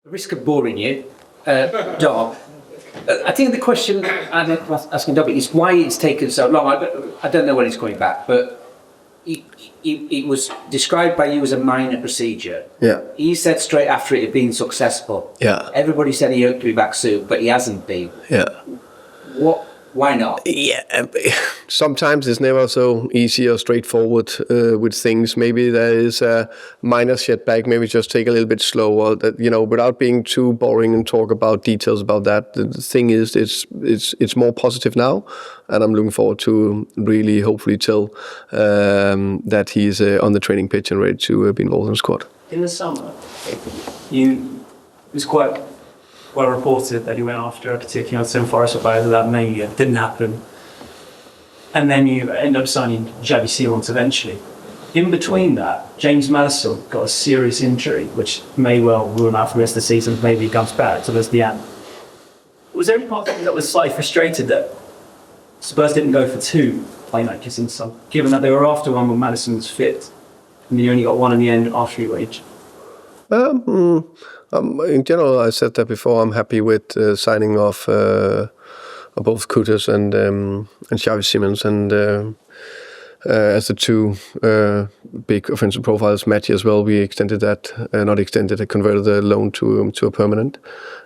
risk of boring you, Dom, I think the question I'm asking Dominic is why it's taken so long. I don't know when it's coming back, but it was described by you as a minor procedure. Yeah. He said straight after it had been successful. Yeah. Everybody said he hoped to be back soon, but he hasn't been. Yeah. Why not? Yeah, sometimes it's never so easy or straightforward with things. Maybe there is a minor setback. Maybe just take a little bit slower. That, you know, without being too boring and talk about details about that. The thing is, it's more positive now, and I'm looking forward to really, hopefully, tell that he's on the training pitch and ready to be involved in the squad. In the summer, it was quite well reported that you went after a particular Nottingham Forest player that maybe didn't happen, and then you end up signing Xavi eventually. In between that, James Maddison got a serious injury, which may well rule out for the rest of the season. Maybe he comes back towards the end. Was there any part of you that was slightly frustrated that Spurs didn't go for two playmakers in some, given that they were after one when Maddison was fit, and you only got one in the end after your age? In general, I said that before. I'm happy with signing off both Kudus and Xavi Simons, and as the two big offensive profiles, Matty as well. We extended that, converted the loan to a permanent.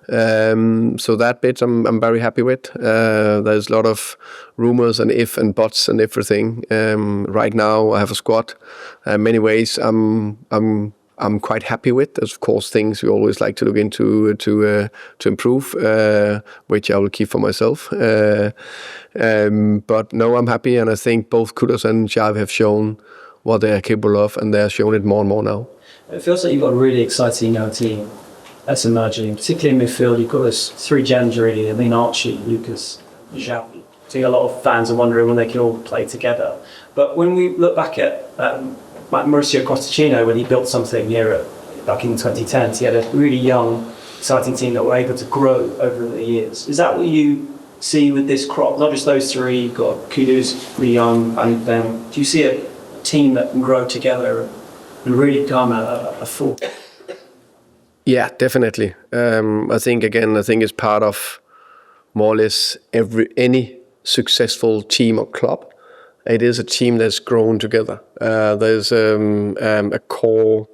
So that bit I'm very happy with. There's a lot of rumors and if and buts and everything. Right now, I have a squad. In many ways, I'm quite happy with. There's of course things we always like to look into to improve, which I will keep for myself. But no, I'm happy, and I think both Kudus and Xavi have shown what they are capable of, and they're showing it more and more now. It feels like you've got a really exciting young team that's emerging, particularly in midfield. You've got those three gems really. I mean, Archie, Lucas, Xavi. I think a lot of fans are wondering when they can all play together. But when we look back at Mauricio Costachino, when he built something here back in the 2010s, he had a really young, exciting team that were able to grow over the years. Is that what you see with this crop? Not just those three, you've got Kudus, pretty young, and do you see a team that can grow together and really become a full? Yeah, definitely. I think it's part of more or less any successful team or club. It is a team that's grown together. There's a core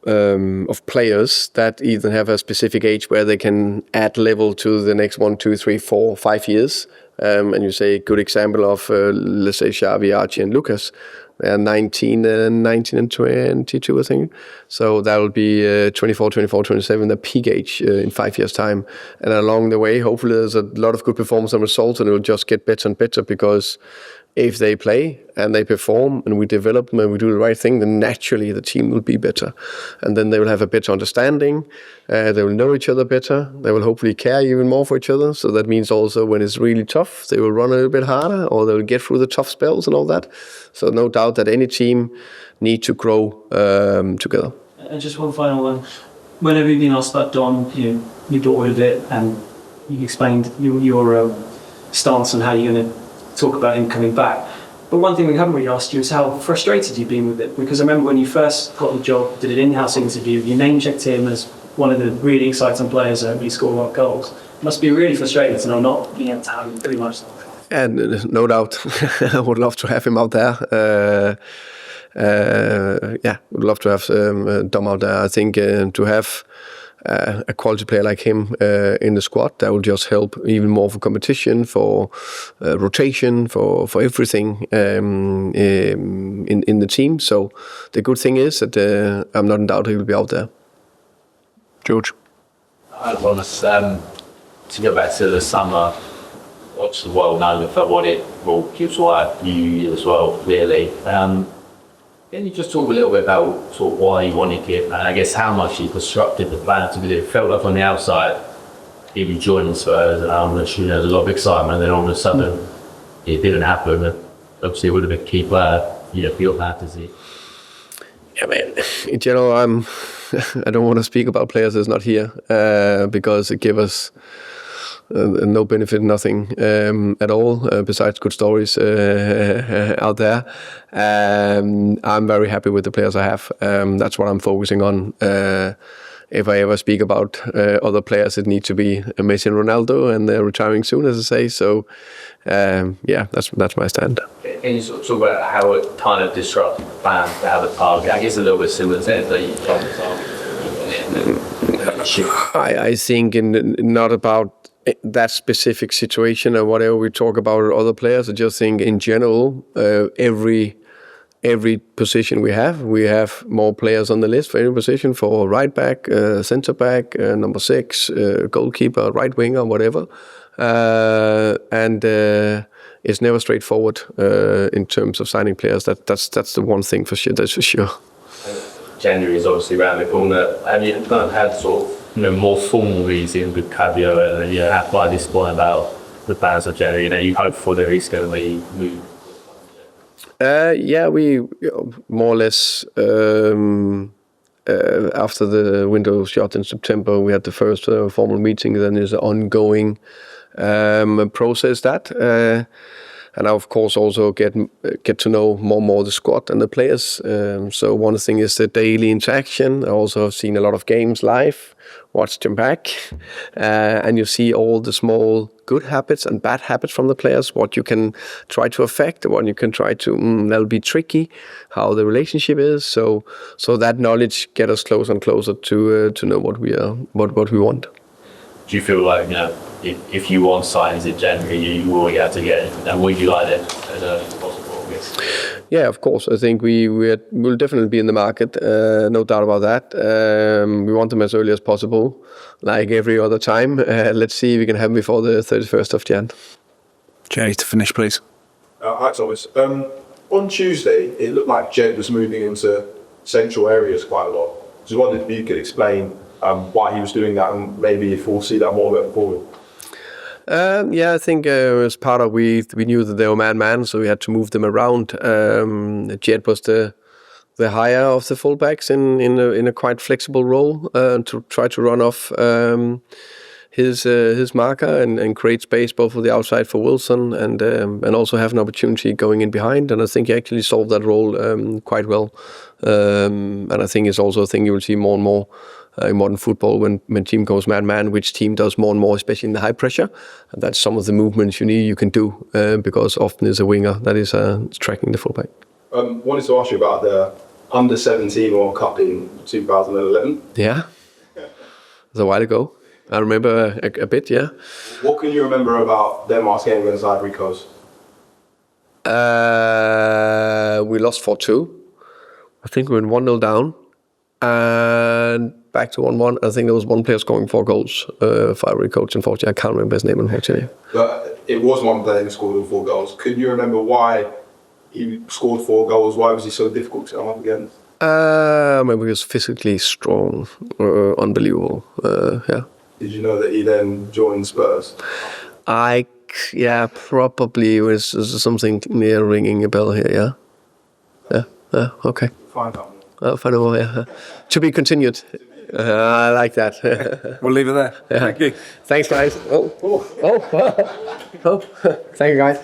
of players that either have a specific age where they can add level to the next 1, 2, 3, 4, 5 years. And you say a good example of, let's say, Xavi, Archie and Lucas. They're 19 and 22, I think. So that will be 24, 27, the peak age in 5 years' time. And along the way, hopefully there's a lot of good performance and results, and it will just get better and better, because if they play and they perform and we develop them and we do the right thing, then naturally the team will be better. And then they will have a better understanding. They will know each other better. They will hopefully care even more for each other. So that means also when it's really tough, they will run a little bit harder, or they will get through the tough spells and all that. So no doubt that any team need to grow together. And just one final one. Whenever you've been asked about Don, you thought a bit, and you explained your stance on how you're going to talk about him coming back. But one thing we haven't really asked you is how frustrated you've been with it. Because I remember when you first got the job, did an in-house interview, you name-checked him as one of the really exciting players that really scored a lot of goals. It must be really frustrating to know not being able to have him pretty much. And no doubt, I would love to have him out there. Would love to have Dom out there. I think to have a quality player like him in the squad, that will just help even more for competition, for rotation, for everything in the team. So the good thing is that I'm not in doubt he will be out there. George? I want to go back to the summer. What's the well known for what it brought Gibbs White, you as well, really. Can you just talk a little bit about sort of why you wanted it, and I guess how much you constructed the plan to do it? It felt like on the outside, he'd be joining Spurs, and I'm assuming there's a lot of excitement, and then all of a sudden, it didn't happen. And obviously, it would have been a key player. You feel that, is he? Yeah, man. In general, I don't want to speak about players that's not here because it gives us no benefit, nothing at all, besides good stories out there. I'm very happy with the players I have. That's what I'm focusing on. if I ever speak about other players, it needs to be Messi and Ronaldo, and they're retiring soon, as I say. So, yeah, that's my stand. Can you sort of talk about how it kind of disrupts fans to have a target? I guess a little bit similar to that you I think not about that specific situation or whatever we talk about other players. I just think in general, every position we have more players on the list for every position, for right back, centre back, number 6, goalkeeper, right winger, whatever. And it's never straightforward in terms of signing players. That's the one thing for sure. That's for sure. January is obviously around the corner. Have you kind of had sort of more formal meetings with Cabio, and you have quite this point about the plans of January? You hope for that he's going to be moved. Yeah, we more or less after the window shut in September, we had the first formal meeting. Then there's an ongoing process that, and I of course also get to know more the squad and the players. So one thing is the daily interaction. I also have seen a lot of games live, watched them back, and you see all the small good habits and bad habits from the players, what you can try to affect, what you can try to, that'll be tricky, how the relationship is. So that knowledge get us closer and closer to know what we want. Do you feel like, if you want signings in January, you will have to get it, and would you like it as early as possible, I guess? Yeah, of course. I think we'll definitely be in the market, no doubt about that. We want them as early as possible, like every other time. Let's see if we can have them before the 31st of Jan. Jay, to finish, please. Hi, Thomas. On Tuesday, it looked like Jed was moving into central areas quite a lot. Just wondered if you could explain why he was doing that, and maybe if we'll see that more going forward. Yeah, I think as part of we knew that they were man, so we had to move them around. Jed was the higher of the fullbacks in a quite flexible role to try to run off his marker and create space both for the outside for Wilson and also have an opportunity going in behind. And I think he actually solved that role quite well. And I think it's also a thing you will see more and more in modern football when team goes man, which team does more and more, especially in the high pressure. And that's some of the movements you can do because often it's a winger that is tracking the fullback. Wanted to ask you about the Under-17 World Cup in 2011. Yeah, it was a while ago. I remember a bit, yeah. What can you remember about Denmark's game against Ivory Coast? We lost 4-2. I think we went 1-0 down. And back to 1-1. I think there was one player scoring 4 goals for Ivory Coast, unfortunately. I can't remember his name, unfortunately. But it was one player who scored all 4 goals. Can you remember why he scored 4 goals? Why was he so difficult to come up against? Maybe he was physically strong, unbelievable. Yeah. Did you know that he then joined Spurs? Yeah, probably was something near ringing a bell here. Yeah. Okay. Find out. I'll find out. Yeah. To be continued. I like that. We'll leave it there. Yeah. Thank you. Thanks, guys. Thank you, guys.